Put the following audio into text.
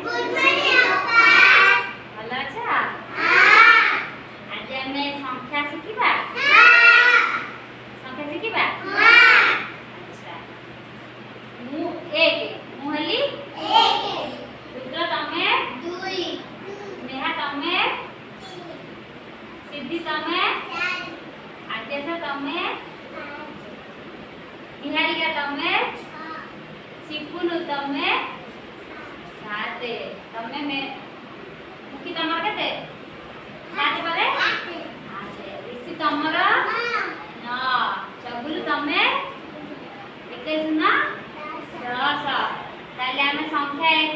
Good morning अपा ଭଲ ଅଛ? ଆଜି ଆମେ ସଂଖ୍ୟା ଶିଖିବା। ସଂଖ୍ୟା ଶିଖିବା। ଆଚ୍ଛା ମୁଁ ଏକ ମୁଁ ହେଲି ରୁଦ୍ର ତମେ ନେହା ତମେ ସିଦ୍ଧି ତମେ ଆଦ୍ୟାଶ ତମେ ନିହାରିକା ତମେ ଶିପୁନୁ ତମେ ସାତେ ତମେ ମୁଖୀ ତମର କେତେ ସାତେ ପରେ ऋषि तमर 9 चगुलु तमे 21 10 ताले आमे संख्या एक